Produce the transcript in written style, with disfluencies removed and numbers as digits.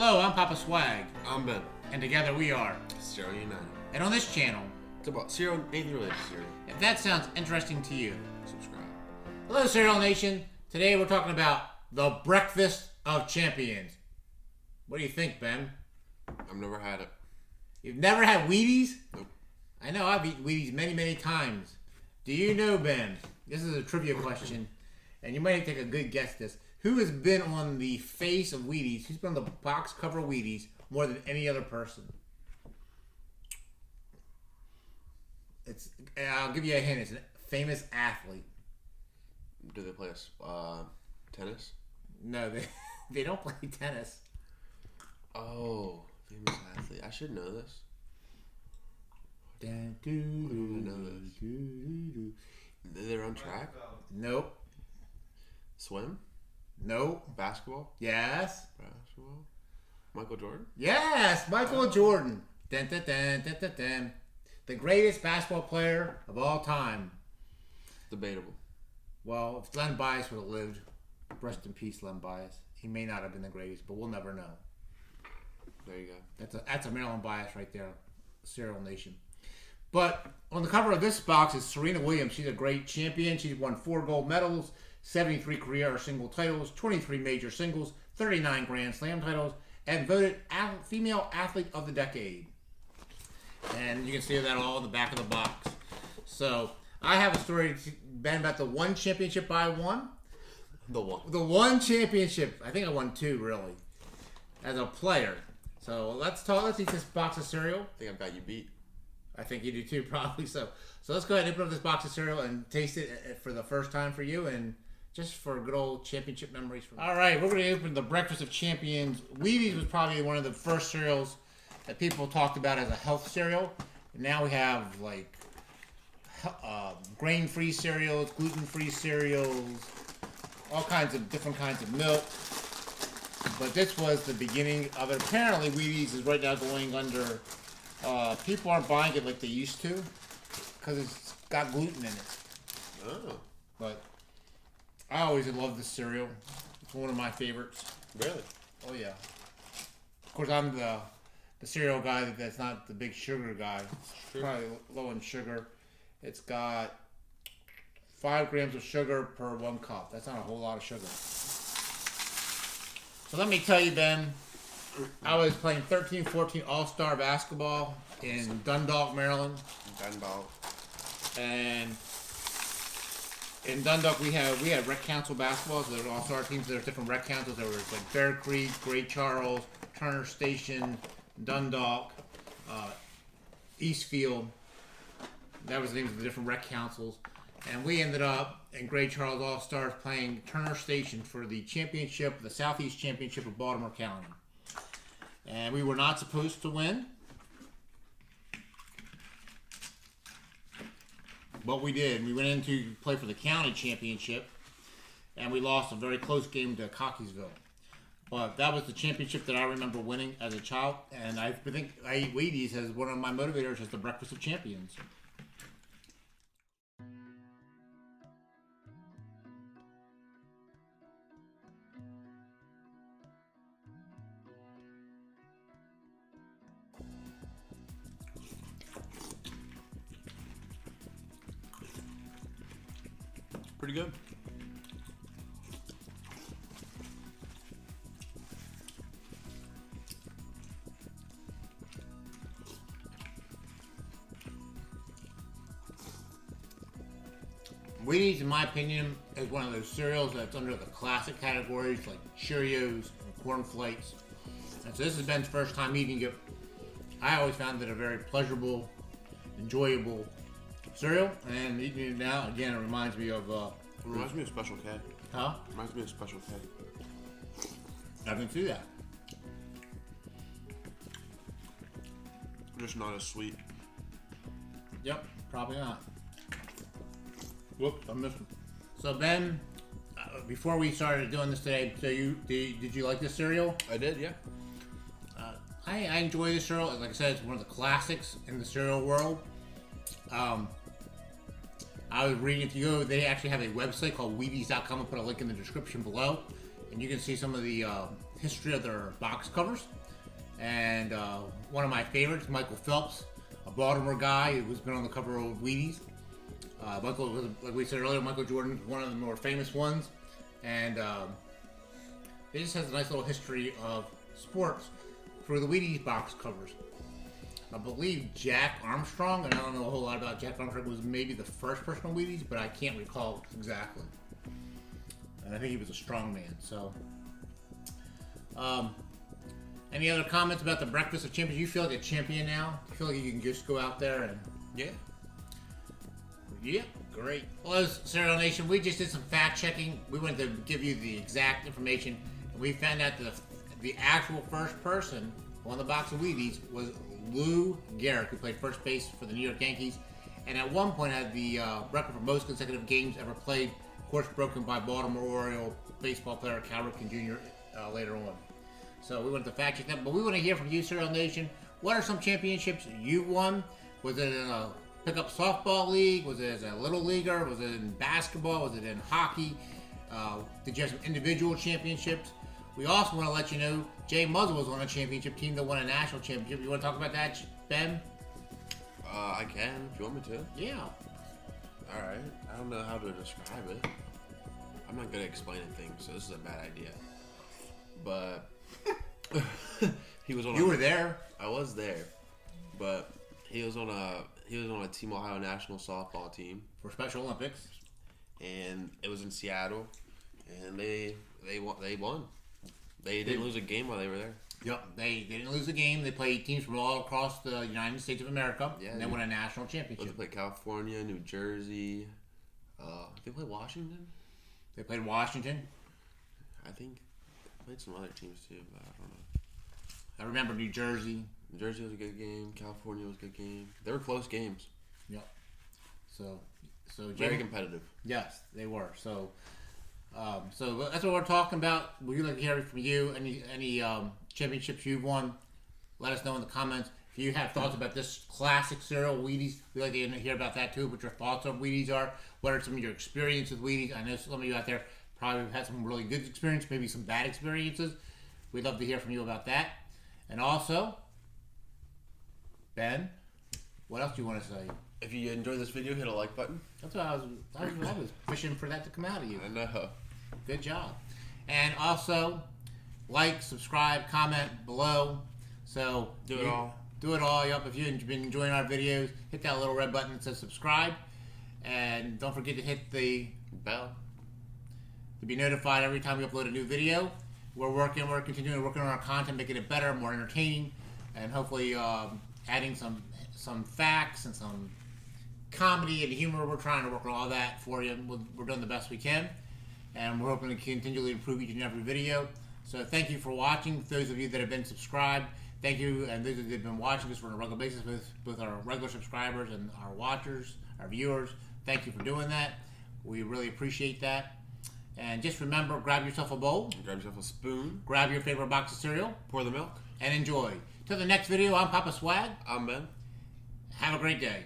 Hello, I'm Papa Swag, I'm Ben. and together we are. Cereal United. And on this channel, It's about cereal, anything related to cereal. if that sounds interesting to you. Subscribe. Hello, Cereal Nation. Today we're talking about the Breakfast of Champions. What do you think, Ben? I've never had it. You've never had Wheaties? Nope. I know, I've eaten Wheaties many, many times. Do you know, Ben? This is a trivia question, and you might take a good guess at this. Who has been on the face of Wheaties? Who's been on the box cover of Wheaties more than any other person? I'll give you a hint. It's a famous athlete. Do they play tennis? No, they don't play tennis. Oh, famous athlete. I should know this. I don't know this. They run track? Nope. Swim? Nope. Basketball? Yes. Basketball? Michael Jordan? Yes, Michael Jordan. Dun, dun, dun, dun, dun, dun. The greatest basketball player of all time. Debatable. Well, if Len Bias would have lived, rest in peace, Len Bias. He may not have been the greatest, but we'll never know. There you go. That's a Maryland Bias right there, Cereal Nation. But on the cover of this box is Serena Williams. She's a great champion. She's won 4 gold medals, 73 career single titles, 23 major singles, 39 Grand Slam titles, and voted Female Athlete of the Decade. And you can see that all in the back of the box. So I have a story, Ben, about the one championship I won. The one. The one championship. I think I won 2, really, as a player. So let's eat this box of cereal. I think I've got you beat. I think you do too, probably. So let's go ahead and open up this box of cereal and taste it for the first time for you, and just for good old championship memories. All right, we're going to open the Breakfast of Champions. Wheaties was probably one of the first cereals that people talked about as a health cereal. And now we have like grain-free cereals, gluten-free cereals, all kinds of different kinds of milk. But this was the beginning of it. Apparently, Wheaties is right now going under. People aren't buying it like they used to because it's got gluten in it. Oh. But I always loved this cereal. It's one of my favorites. Really? Oh yeah. Of course, I'm the cereal guy that's not the big sugar guy. It's probably low in sugar. It's got 5 grams of sugar per 1 cup. That's not a whole lot of sugar. So let me tell you, Ben, I was playing 13-14 All-Star basketball in Dundalk, Maryland. Dundalk. And in Dundalk, we had rec council basketball. So there were all-star teams. There were different rec councils. There was like Bear Creek, Great Charles, Turner Station, Dundalk, Eastfield. That was the names of the different rec councils. And we ended up in Great Charles All-Stars playing Turner Station for the championship, the Southeast Championship of Baltimore County. And we were not supposed to win. But we did. We went in to play for the county championship, and we lost a very close game to Cockeysville. But that was the championship that I remember winning as a child, and I think I eat Wheaties as one of my motivators as the Breakfast of Champions. Pretty good. Wheaties, in my opinion, is one of those cereals that's under the classic categories like Cheerios and Corn Flakes. And so this has Ben's first time eating it. I always found it a very pleasurable, enjoyable cereal, and eating it now, again, it reminds me of... Reminds me of Special K. Huh? Reminds me of Special K. I can see that. Just not as sweet. Yep, probably not. Whoops, I missed it. So Ben, before we started doing this today, so did you like this cereal? I did, yeah. I enjoy this cereal. Like I said, it's one of the classics in the cereal world. I was reading, if you go, they actually have a website called Wheaties.com. I'll put a link in the description below. And you can see some of the history of their box covers. And one of my favorites, Michael Phelps, a Baltimore guy who's been on the cover of Wheaties. Michael, like we said earlier, Michael Jordan, one of the more famous ones. And it just has a nice little history of sports through the Wheaties box covers. I believe Jack Armstrong, and I don't know a whole lot about Jack Armstrong, was maybe the first person on Wheaties, but I can't recall exactly. And I think he was a strong man. So, any other comments about the Breakfast of Champions? You feel like a champion now? You feel like you can just go out there and... Yeah, great. Well, as Cereal Nation, we just did some fact checking. We wanted to give you the exact information, and we found out that the actual first person on the box of Wheaties was Lou Gehrig, who played first base for the New York Yankees, and at one point had the record for most consecutive games ever played, of course broken by Baltimore Oriole baseball player Cal Ripken Jr. Later on. So we wanted to fact check that, but we want to hear from you, Cereal Nation. What are some championships you won? Was it in a pickup softball league? Was it as a little leaguer? Was it in basketball? Was it in hockey? Did you have some individual championships? We also want to let you know Jay Muzzle was on a championship team that won a national championship. You want to talk about that, Ben? I can, if you want me to. Yeah. Alright. I don't know how to describe it. I'm not good at explaining things, so this is a bad idea. But he was on. You were there. I was there, but he was on a Team Ohio national softball team For Special Olympics. and it was in Seattle, and they won. They didn't lose a game while they were there. Yep. They didn't lose a game. They played teams from all across the United States of America, and they won a national They championship. played California, New Jersey. They played Washington. They played Washington. I think they played some other teams too, but I don't know. I remember New Jersey. New Jersey was a good game. California was a good game. They were close games. Yep. So Very competitive. Yes, they were. So that's what we're talking about. We'd like to hear from you. Any championships you've won? Let us know in the comments. If you have thoughts about this classic cereal, Wheaties, we'd like to hear about that too. What your thoughts on Wheaties are. What are some of your experiences with Wheaties? I know some of you out there probably have had some really good experiences, maybe some bad experiences. We'd love to hear from you about that. And also, Ben, what else do you want to say? If you enjoyed this video, hit a like button. That's what I was fishing for that to come out of you. I know. Good job. And also, like, subscribe, comment below. So Do it all. Do it all. Yep. If you've been enjoying our videos, hit that little red button that says subscribe. And don't forget to hit the Bell. to be notified every time we upload a new video. We're continuing working on our content, making it better, more entertaining, and hopefully adding some facts and some comedy and humor. We're trying to work on all that for you. We're doing the best we can, and we're hoping to continually improve each and every video. So thank you for watching. Those of you that have been subscribed, thank you, and those that have been watching us on a regular basis with both our regular subscribers and our watchers, our viewers. Thank you for doing that. We really appreciate that. And just remember, grab yourself a bowl, Grab yourself a spoon. grab your favorite box of cereal, Pour the milk. and enjoy. Till the next video, I'm Papa Swag. I'm Ben. Have a great day.